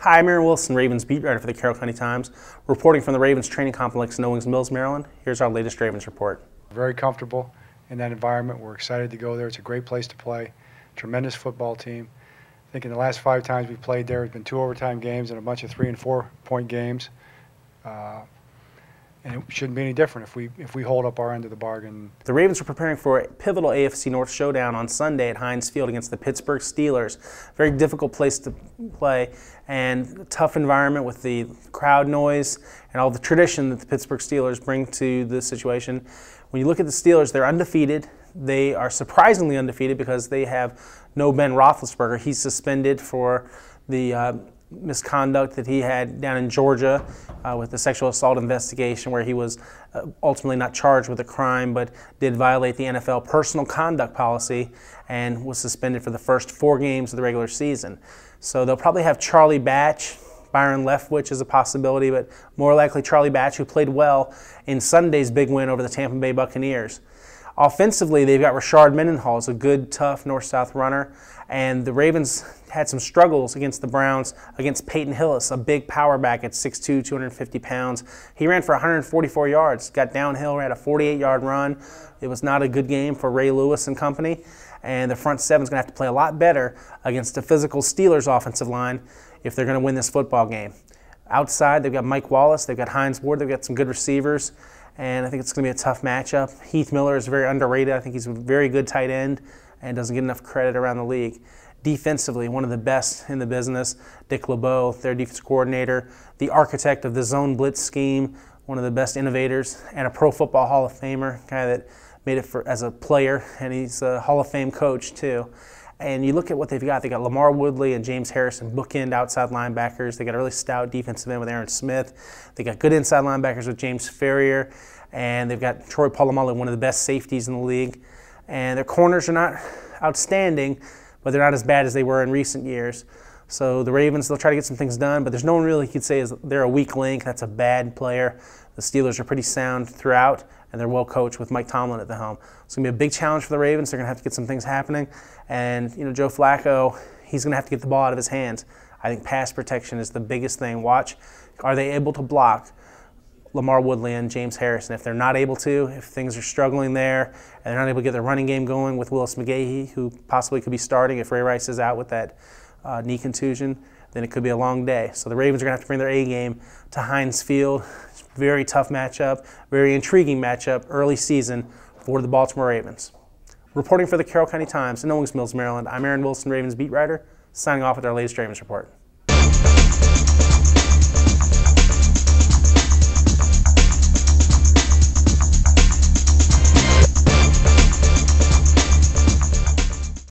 Hi, I'm Aaron Wilson, Ravens beat writer for the Carroll County Times, reporting from the Ravens training complex in Owings Mills, Maryland. Here's our latest Ravens report. Very comfortable in that environment. We're excited to go there. It's a great place to play. Tremendous football team. I think in the last 5 times we've played there, it's been 2 overtime games and a bunch of 3- and 4-point games. And it shouldn't be any different if we hold up our end of the bargain. The Ravens are preparing for a pivotal AFC North showdown on Sunday at Heinz Field against the Pittsburgh Steelers. Very difficult place to play and tough environment with the crowd noise and all the tradition that the Pittsburgh Steelers bring to this situation. When you look at the Steelers, they're undefeated. They are surprisingly undefeated because they have no Ben Roethlisberger. He's suspended for the misconduct that he had down in Georgia with the sexual assault investigation, where he was ultimately not charged with a crime but did violate the NFL personal conduct policy and was suspended for the first 4 games of the regular season. So they'll probably have Charlie Batch. Byron Leftwich is a possibility, but more likely Charlie Batch, who played well in Sunday's big win over the Tampa Bay Buccaneers. Offensively, they've got Rashard Mendenhall, a good, tough north-south runner, and the Ravens had some struggles against the Browns against Peyton Hillis, a big power back at 6'2", 250 pounds. He ran for 144 yards, got downhill, ran a 48-yard run. It was not a good game for Ray Lewis and company, and the front seven's going to have to play a lot better against a physical Steelers offensive line if they're going to win this football game. Outside, they've got Mike Wallace, they've got Hines Ward, they've got some good receivers, and I think it's going to be a tough matchup. Heath Miller is very underrated. I think he's a very good tight end and doesn't get enough credit around the league. Defensively, one of the best in the business, Dick LeBeau, their defense coordinator, the architect of the zone blitz scheme, one of the best innovators, and a Pro Football Hall of Famer, guy that made it as a player, and he's a Hall of Fame coach too. And you look at what they've got. They got Lamar Woodley and James Harrison, bookend outside linebackers. They got a really stout defensive end with Aaron Smith. They got good inside linebackers with James Ferrier, and they've got Troy Polamalu, one of the best safeties in the league. And their corners are not outstanding, but they're not as bad as they were in recent years. So the Ravens, they'll try to get some things done, but there's no one really you could say is they're a weak link. That's a bad player. The Steelers are pretty sound throughout, and they're well coached with Mike Tomlin at the helm. It's going to be a big challenge for the Ravens. They're going to have to get some things happening. And, Joe Flacco, he's going to have to get the ball out of his hands. I think pass protection is the biggest thing. Watch, are they able to block Lamar Woodley and James Harrison? If they're not able to, if things are struggling there, and they're not able to get their running game going with Willis McGahee, who possibly could be starting if Ray Rice is out with that knee contusion, then it could be a long day. So the Ravens are going to have to bring their A game to Heinz Field. Very tough matchup, very intriguing matchup, early season for the Baltimore Ravens. Reporting for the Carroll County Times in Owings Mills, Maryland, I'm Aaron Wilson, Ravens beat writer, signing off with our latest Ravens report.